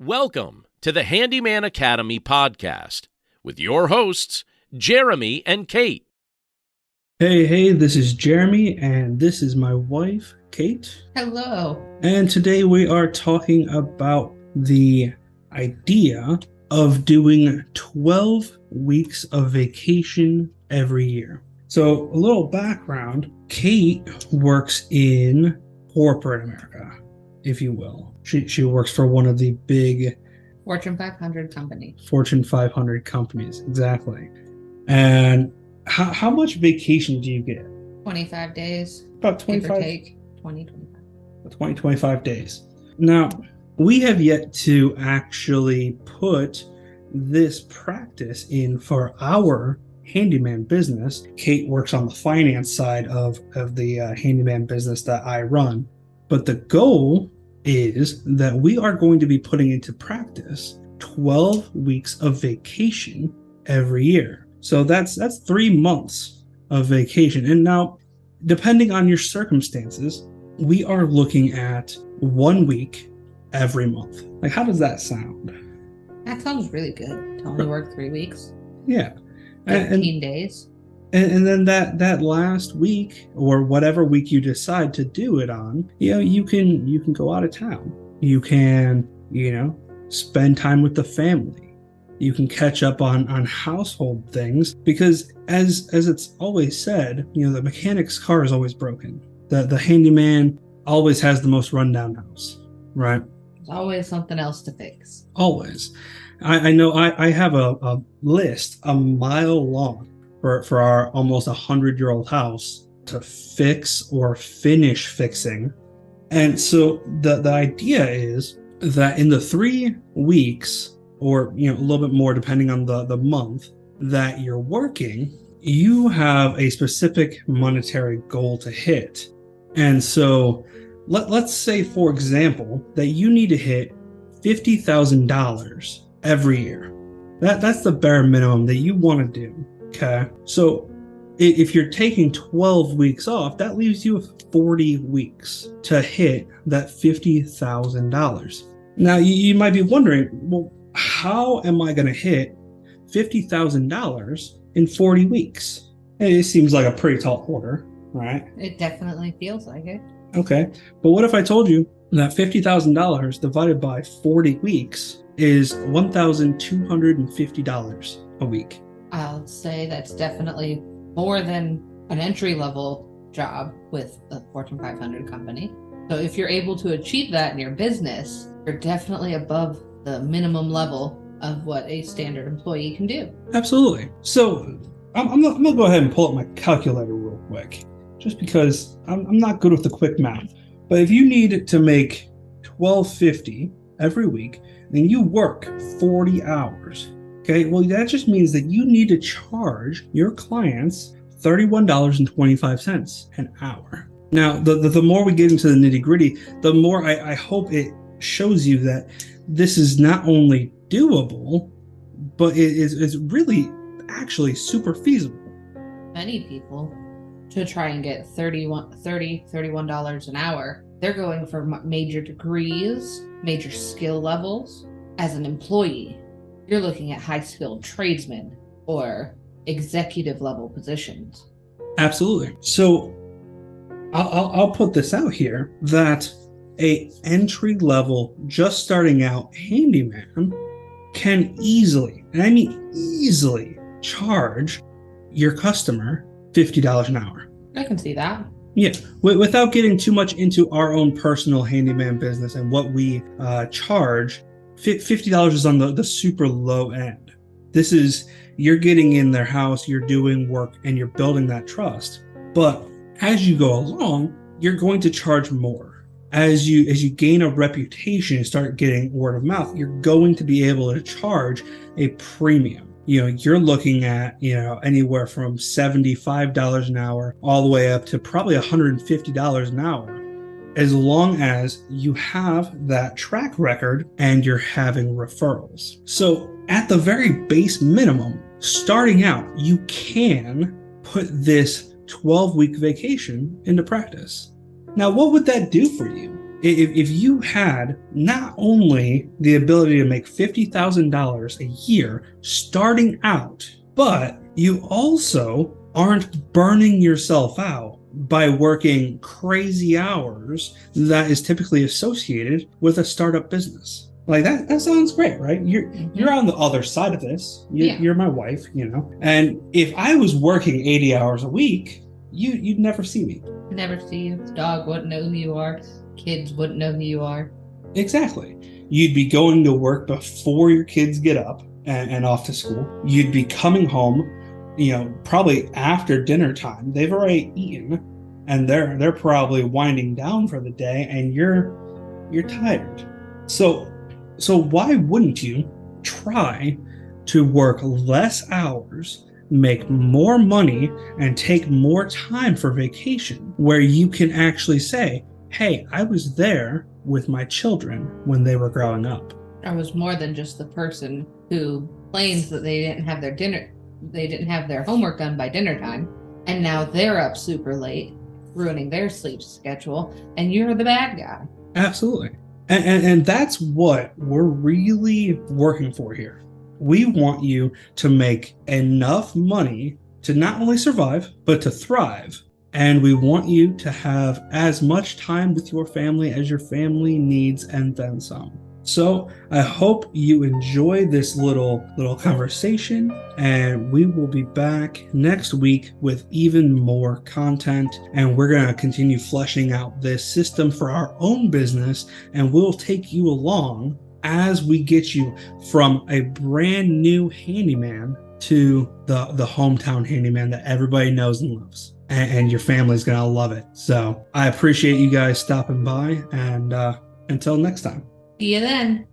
Welcome to the Handyman Academy podcast with your hosts, Jeremy and Cait. Hey, this is Jeremy, and this is my wife, Cait. Hello. And today we are talking about the idea of doing 12 weeks of vacation every year. So, a little background, Cait works in corporate America, if you will. She works for one of the big Fortune 500 company. Fortune 500 companies, exactly. And how much vacation do you get? 25 days. About 25. Give or take 25 days. Now, we have yet to actually put this practice in for our handyman business. Cait works on the finance side of the handyman business that I run. But the goal is that we are going to be putting into practice 12 weeks of vacation every year. So that's 3 months of vacation. And now, depending on your circumstances, we are looking at 1 week every month. Like, how does that sound? That sounds really good. To only work 3 weeks. Yeah. 15 days. And then that last week, or whatever week you decide to do it on, you can go out of town. You can, spend time with the family. You can catch up on household things, because as it's always said, the mechanic's car is always broken. The handyman always has the most rundown house, right? There's always something else to fix. Always. I know I have a list a mile long for our almost 100-year-old house to fix or finish fixing. And so the idea is that in the 3 weeks, or a little bit more depending on the month that you're working, you have a specific monetary goal to hit. And so let's say, for example, that you need to hit $50,000 every year. That's the bare minimum that you want to do. Okay, so if you're taking 12 weeks off, that leaves you with 40 weeks to hit that $50,000. Now, you might be wondering, well, how am I going to hit $50,000 in 40 weeks? It seems like a pretty tall order, right? It definitely feels like it. Okay, but what if I told you that $50,000 divided by 40 weeks is $1,250 a week? I'll say that's definitely more than an entry-level job with a Fortune 500 company. So if you're able to achieve that in your business, you're definitely above the minimum level of what a standard employee can do. Absolutely. So I'm going to go ahead and pull up my calculator real quick, just because I'm not good with the quick math. But if you need to make $1,250 every week, then you work 40 hours. Okay, well, that just means that you need to charge your clients $31.25 an hour. Now, the more we get into the nitty-gritty, the more I hope it shows you that this is not only doable, but it is really actually super feasible. Many people, to try and get $31 an hour, they're going for major degrees, major skill levels. As an employee, you're looking at high-skilled tradesmen or executive-level positions. Absolutely. So I'll put this out here that a entry-level, just starting out handyman can easily, and I mean easily, charge your customer $50 an hour. I can see that. Yeah, without getting too much into our own personal handyman business and what we charge, $50 is on the super low end. This is, you're getting in their house, you're doing work, and you're building that trust. But as you go along, you're going to charge more. As you gain a reputation and start getting word of mouth, you're going to be able to charge a premium. You're looking at, anywhere from $75 an hour all the way up to probably $150 an hour, as long as you have that track record and you're having referrals. So at the very base minimum, starting out, you can put this 12-week vacation into practice. Now, what would that do for you? If you had not only the ability to make $50,000 a year starting out, but you also aren't burning yourself out by working crazy hours that is typically associated with a startup business. Like that sounds great, right? You're on the other side of this. You're my wife, And if I was working 80 hours a week, you'd never see me. Never see you. The dog wouldn't know who you are. Kids wouldn't know who you are. Exactly. You'd be going to work before your kids get up and off to school. You'd be coming home, probably after dinner time. They've already eaten and they're probably winding down for the day, and you're tired. So why wouldn't you try to work less hours, make more money, and take more time for vacation, where you can actually say, hey, I was there with my children when they were growing up. I was more than just the person who claims that they didn't have their homework done by dinner time, and now they're up super late, ruining their sleep schedule, and you're the bad guy. Absolutely. And that's what we're really working for here. We want you to make enough money to not only survive, but to thrive. And we want you to have as much time with your family as your family needs, and then some. So I hope you enjoy this little conversation, and we will be back next week with even more content, and we're going to continue fleshing out this system for our own business, and we'll take you along as we get you from a brand new handyman to the hometown handyman that everybody knows and loves. And your family's going to love it. So I appreciate you guys stopping by, and until next time. See you then.